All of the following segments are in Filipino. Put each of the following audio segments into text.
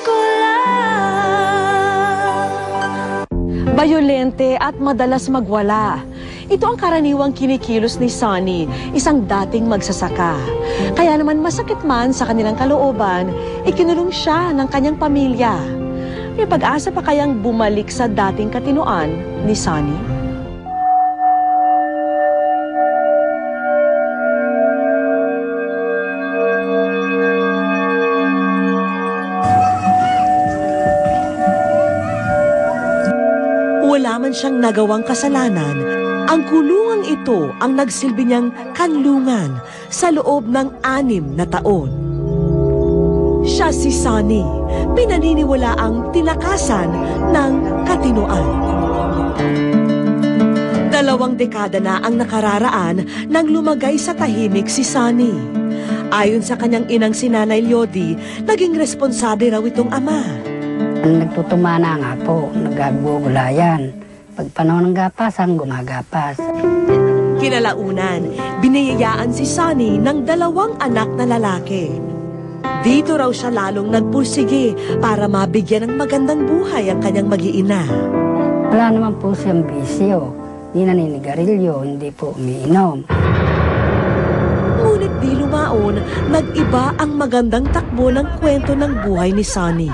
ko lang. Bayolente at madalas magwala. Ito ang karaniwang kinikilos ni Sonny, isang dating magsasaka. Kaya naman masakit man sa kanilang kalooban, ikinulong siya ng kanyang pamilya. May pag-asa pa kayang bumalik sa dating katinoan ni Sonny? Wala man siyang nagawang kasalanan, ang kulungang ito ang nagsilbi niyang kanlungan sa loob ng 6 na taon. Siya si Sonny, pinaniniwala ang tinakasan ng katinoan. 2 dekada na ang nakararaan nang lumagay sa tahimik si Sonny. Ayon sa kanyang inang si Nanay Lodi, naging responsable raw itong ama. Nagtutumana nga po, nagagugulayan. Pag panahon ng gapasan, gumagapas. Kinalaunan, biniyayaan si Sonny ng 2 anak na lalaki. Dito raw siya lalong nagpursige para mabigyan ng magandang buhay ang kanyang mag-iina. Wala naman po siyang bisyo. Hindi naninigarilyo, hindi po umiinom. Ngunit di lumaon, nag-iba ang magandang takbo ng kwento ng buhay ni Sonny.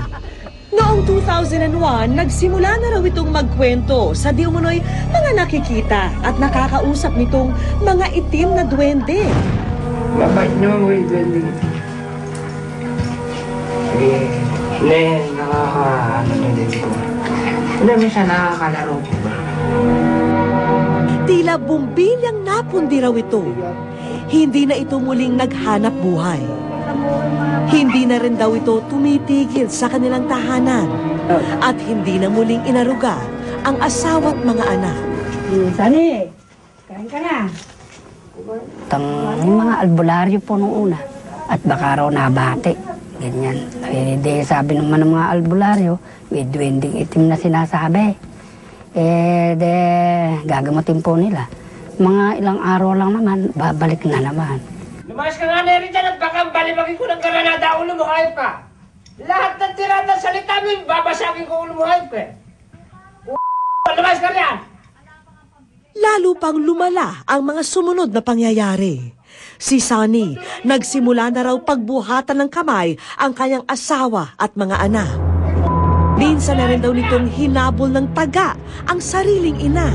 Noong 2001, nagsimula na raw itong magkwento sa di umunoy mga nakikita at nakakausap nitong mga itim na duwende. Mabait naman mo yung duwende. Sige, nakaka-ano na din ko. Hindi mo siya nakakalaro ko ba? Tila bumbilyang napundi raw ito. Hindi na ito muling naghanap buhay. Hindi na rin daw ito tumitigil sa kanilang tahanan at hindi na muling inaruga ang asawa at mga anak. Sonny, kain ka na. Yung mga albularyo po nung una at baka raw nabati. Ganyan. Sabi naman ng mga albularyo, may duwending itim na sinasabi. Gagamutin po nila. Mga ilang araw lang naman, babalik na naman. Lumayas ka nga na rin dyan at baka balibagin ko ng Granada, ulo mo, hayop ka. Lahat ng tira ng salita mo, babasagin ko ulo mo, hayop ka. Lumayas ka riyan! Lalo pang lumala ang mga sumunod na pangyayari. Si Sonny, nagsimula na raw pagbuhatan ng kamay ang kanyang asawa at mga anak. Minsan na rin daw nitong hinabol ng taga ang sariling ina.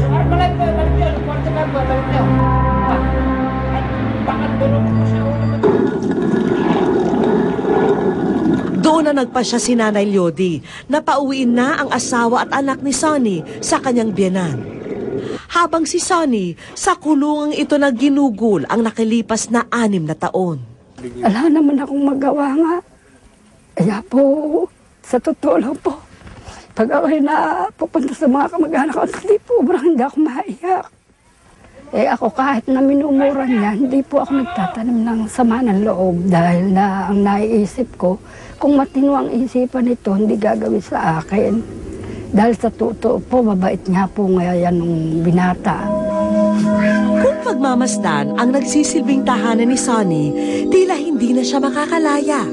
Doon na nagpasya si Nanay Lodi na pauwiin na ang asawa at anak ni Sonny sa kanyang biyenan. Habang si Sonny, sa kulungang ito na ginugol ang nakalipas na 6 na taon. Wala naman akong magawa nga. Kaya po, sa totoo lang po, pag ako'y na pupunta sa mga kamag-anak ko, hindi ako maiyak. Ako kahit na minumura niya, hindi po ako nagtatanim ng sama ng loob dahil na ang naiisip ko, kung matino ang isipan nito, hindi gagawin sa akin. Dahil sa totoo po, mabait nga po ngayon nung binata. Kung pagmamasdan ang nagsisilbing tahanan ni Sonny, tila hindi na siya makakalaya.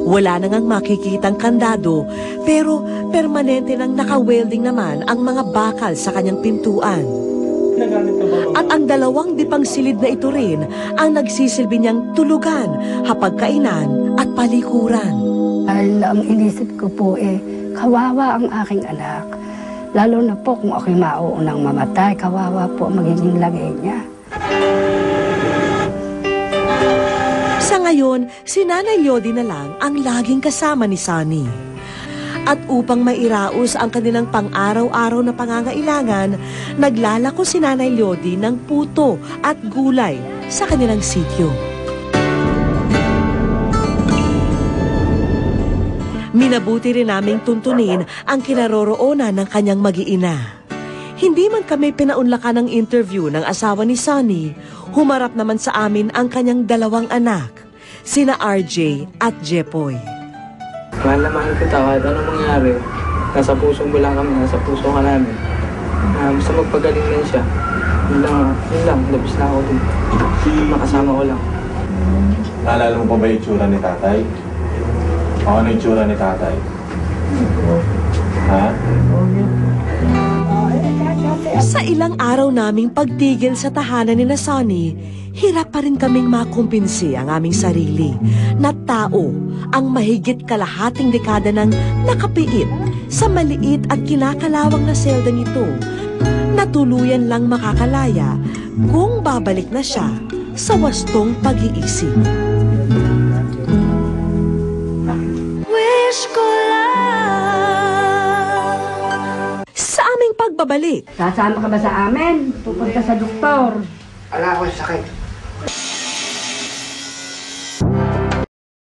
Wala na ngang makikitang kandado, pero permanente nang naka-welding naman ang mga bakal sa kanyang pintuan. At ang 2 dipang silid na ito rin ang nagsisilbi niyang tulugan, hapagkainan at palikuran. Dahil ang inisip ko po kawawa ang aking anak. Lalo na po kung ako'y mauunang mamatay, kawawa po ang magiging lagay niya. Sa ngayon, si Nanay Lodi na lang ang laging kasama ni Sonny. At upang mairaos ang kanilang pang-araw-araw na pangangailangan, naglalako si Nanay Lodi ng puto at gulay sa kanilang sityo. Minabuti rin naming tuntunin ang kinaroroonan ng kanyang mag-iina. Hindi man kami pinaunlakan ng interview ng asawa ni Sonny, humarap naman sa amin ang kanyang 2 anak, sina RJ at Jepoy. Mahal na mahal kita kahit anong mangyari. Nasa puso mo lang kami, nasa puso ka namin. Basta magpagaling lang siya. Yun lang, labis na ako din. Makasama ko lang. Naalala mo pa ba yung tsura ni tatay? Ano yung tsura ni tatay? Ha? Sa ilang araw naming pagtigil sa tahanan ni na Sonny, hirap pa rin kaming makumpinsi ang aming sarili na tao ang mahigit kalahating dekada ng nakapiit sa maliit at kinakalawang na seldang ito na tuluyan lang makakalaya kung babalik na siya sa wastong pag-iisip. Wish ko lang sa aming pagbabalik. Sasama ka ba sa amin? Pupunta sa doktor. Ala ako sakit.